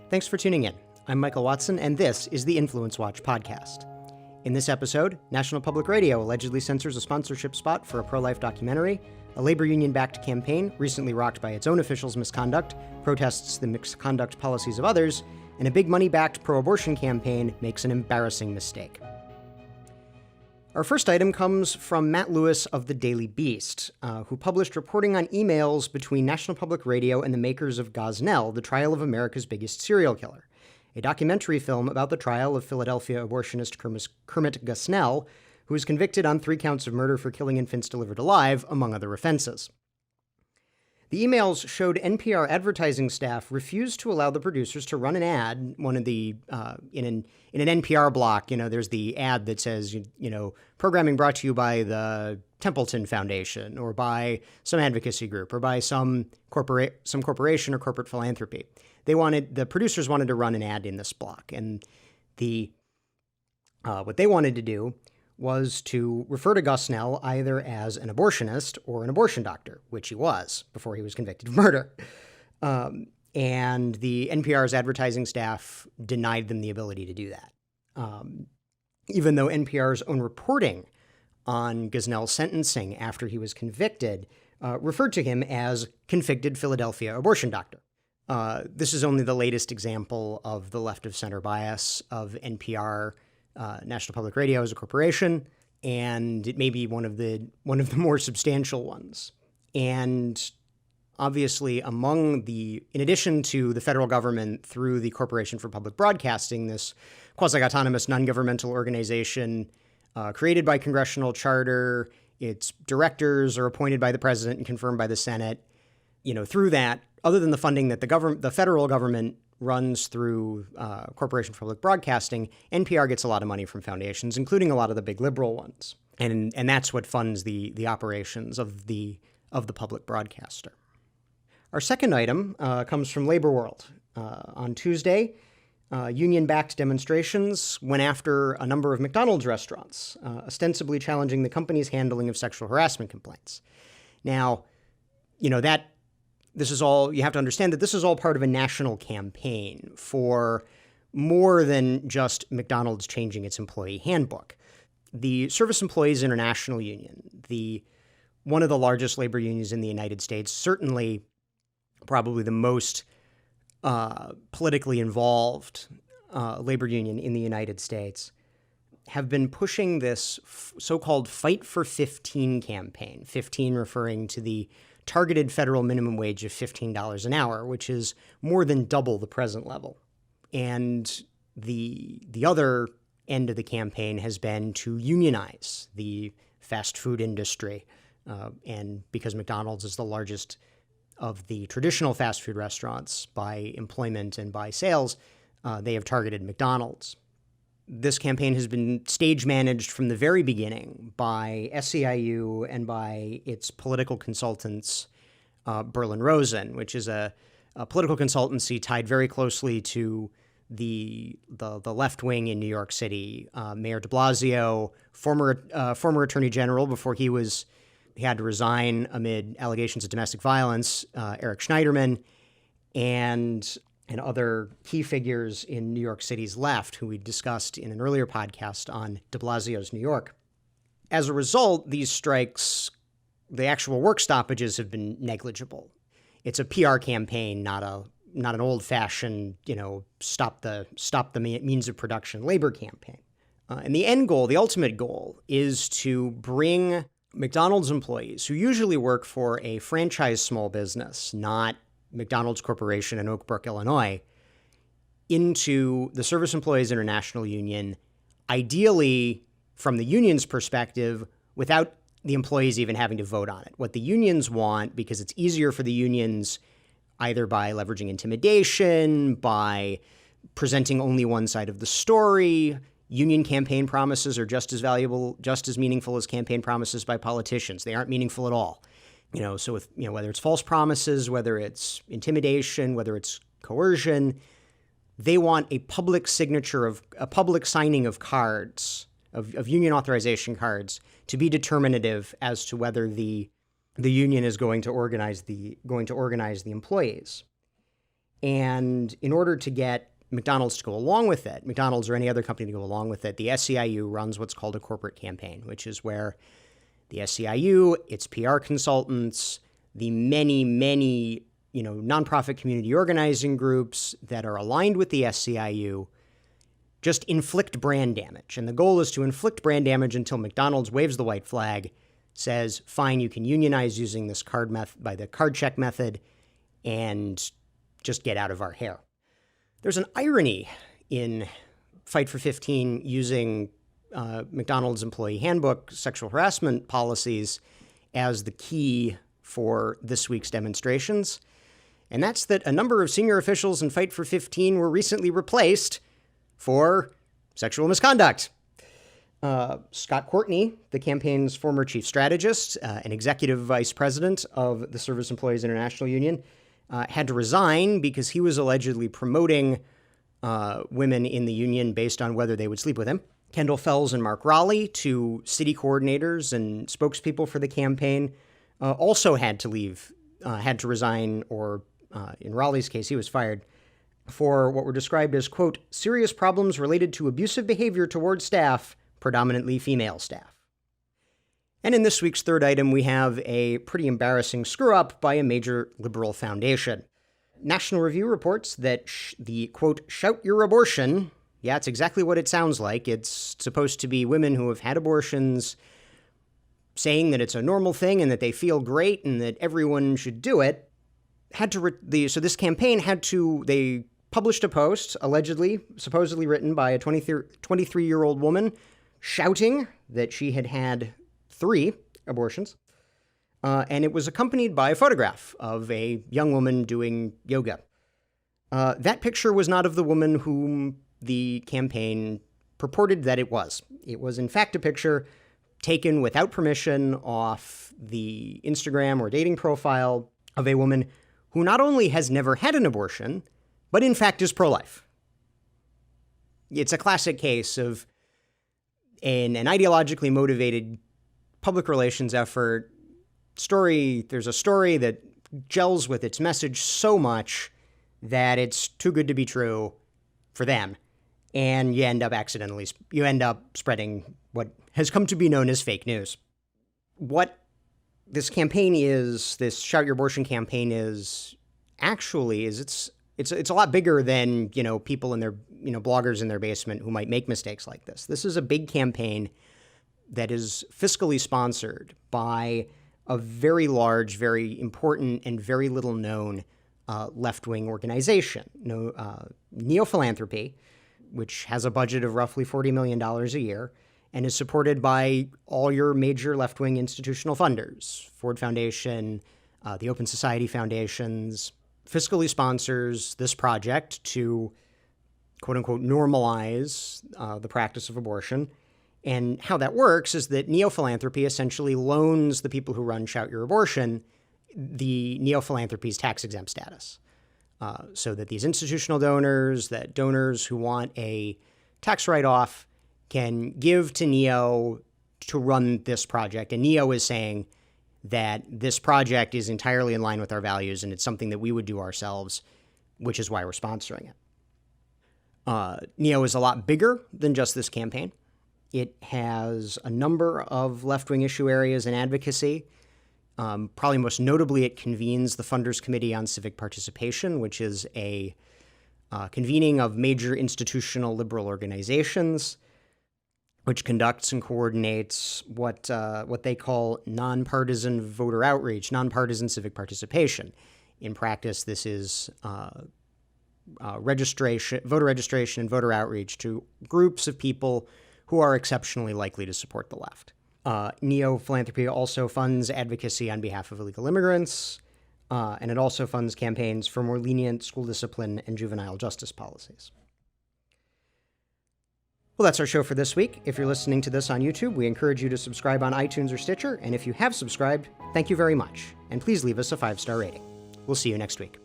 Thanks for tuning in. I'm Michael Watson, and this is the InfluenceWatch podcast. In this episode, National Public Radio allegedly censors a sponsorship spot for a pro-life documentary, a labor union-backed campaign recently rocked by its own officials' misconduct, protests the misconduct policies of others, and a big money-backed pro-abortion campaign makes an embarrassing mistake. Our first item comes from Matt Lewis of the Daily Beast, who published reporting on emails between National Public Radio and the makers of Gosnell, the trial of America's biggest serial killer, a documentary film about the trial of Philadelphia abortionist Kermit Gosnell, who was convicted on 3 counts of murder for killing infants delivered alive, among other offenses. The emails showed NPR advertising staff refused to allow the producers to run an ad. One of the in an NPR block, there's the ad that says, programming brought to you by the Templeton Foundation, or by some advocacy group, or by some corporation or corporate philanthropy. The producers wanted to run an ad in this block, and what they wanted to do was to refer to Gosnell either as an abortionist or an abortion doctor, which he was before he was convicted of murder. And the NPR's advertising staff denied them the ability to do that. Even though NPR's own reporting on Gosnell's sentencing after he was convicted referred to him as convicted Philadelphia abortion doctor. This is only the latest example of the left-of-center bias of NPR, National Public Radio as a corporation, and it may be one of the more substantial ones. And obviously, in addition to the federal government through the Corporation for Public Broadcasting, this quasi-autonomous non-governmental organization created by congressional charter, its directors are appointed by the president and confirmed by the Senate. Through that, other than the funding that the federal government runs through Corporation for Public Broadcasting, NPR gets a lot of money from foundations, including a lot of the big liberal ones. And that's what funds the operations of the public broadcaster. Our second item comes from Labor World. On Tuesday, union-backed demonstrations went after a number of McDonald's restaurants, ostensibly challenging the company's handling of sexual harassment complaints. Now, this is all, you have to understand that this is all part of a national campaign for more than just McDonald's changing its employee handbook. The Service Employees International Union, one of the largest labor unions in the United States, certainly probably the most politically involved labor union in the United States, have been pushing this so-called Fight for 15 campaign, 15 referring to the targeted federal minimum wage of $15 an hour, which is more than double the present level. And the other end of the campaign has been to unionize the fast food industry. And because McDonald's is the largest of the traditional fast food restaurants by employment and by sales, they have targeted McDonald's. This campaign has been stage managed from the very beginning by SEIU and by its political consultants, Berlin Rosen, which is a political consultancy tied very closely to the left wing in New York City. Mayor de Blasio, former Attorney General before he had to resign amid allegations of domestic violence, Eric Schneiderman, and other key figures in New York City's left, who we discussed in an earlier podcast on de Blasio's New York. As a result, these strikes, the actual work stoppages have been negligible. It's a PR campaign, not an old-fashioned, stop the means of production labor campaign. And the end goal, the ultimate goal, is to bring McDonald's employees, who usually work for a franchise small business, not McDonald's Corporation in Oak Brook, Illinois, into the Service Employees International Union, ideally from the union's perspective, without the employees even having to vote on it. What the unions want, because it's easier for the unions, either by leveraging intimidation, by presenting only one side of the story. Union campaign promises are just as valuable, just as meaningful as campaign promises by politicians. They aren't meaningful at all. So with, whether it's false promises, whether it's intimidation, whether it's coercion, they want a public signing of cards, of union authorization cards, to be determinative as to whether the union is going to organize the employees. And in order to get McDonald's to go along with it, McDonald's or any other company to go along with it, the SEIU runs what's called a corporate campaign, which is where the SEIU, its PR consultants, the many, nonprofit community organizing groups that are aligned with the SEIU just inflict brand damage. And the goal is to inflict brand damage until McDonald's waves the white flag, says, fine, you can unionize using this by the card check method, and just get out of our hair. There's an irony in Fight for 15 using McDonald's employee handbook sexual harassment policies as the key for this week's demonstrations. And that's that a number of senior officials in Fight for 15 were recently replaced for sexual misconduct. Scott Courtney, the campaign's former chief strategist, an executive vice president of the Service Employees International Union, had to resign because he was allegedly promoting women in the union based on whether they would sleep with him. Kendall Fells and Mark Raleigh, two city coordinators and spokespeople for the campaign, also had to resign, or in Raleigh's case, he was fired for what were described as, quote, serious problems related to abusive behavior towards staff, predominantly female staff. And in this week's third item, we have a pretty embarrassing screw-up by a major liberal foundation. National Review reports that the, quote, shout your abortion, yeah, it's exactly what it sounds like. It's supposed to be women who have had abortions saying that it's a normal thing and that they feel great and that everyone should do it. So this campaign they published a post, supposedly written by a 23-year-old woman, shouting that she had had 3 abortions. And it was accompanied by a photograph of a young woman doing yoga. That picture was not of the woman whom the campaign purported that it was. It was, in fact, a picture taken without permission off the Instagram or dating profile of a woman who not only has never had an abortion, but in fact is pro-life. It's a classic case of an ideologically motivated public relations effort story. There's a story that gels with its message so much that it's too good to be true for them. And you end up spreading what has come to be known as fake news. What this campaign is, this Shout Your Abortion campaign is it's a lot bigger than, people in their, bloggers in their basement who might make mistakes like this. This is a big campaign that is fiscally sponsored by a very large, very important, and very little known left-wing organization, NEO Philanthropy, which has a budget of roughly $40 million a year and is supported by all your major left-wing institutional funders, Ford Foundation, the Open Society Foundations, fiscally sponsors this project to, quote-unquote, normalize the practice of abortion. And how that works is that NEO Philanthropy essentially loans the people who run Shout Your Abortion the NEO Philanthropy's tax-exempt status. So that these institutional donors who want a tax write-off can give to NEO to run this project. And NEO is saying that this project is entirely in line with our values and it's something that we would do ourselves, which is why we're sponsoring it. NEO is a lot bigger than just this campaign. It has a number of left-wing issue areas and advocacy. Probably most notably, it convenes the Funders Committee on Civic Participation, which is a convening of major institutional liberal organizations, which conducts and coordinates what they call nonpartisan voter outreach, nonpartisan civic participation. In practice, this is voter registration and voter outreach to groups of people who are exceptionally likely to support the left. NEO Philanthropy also funds advocacy on behalf of illegal immigrants, and it also funds campaigns for more lenient school discipline and juvenile justice policies. Well, that's our show for this week. If you're listening to this on YouTube, we encourage you to subscribe on iTunes or Stitcher, and if you have subscribed, thank you very much, and please leave us a 5-star rating. We'll see you next week.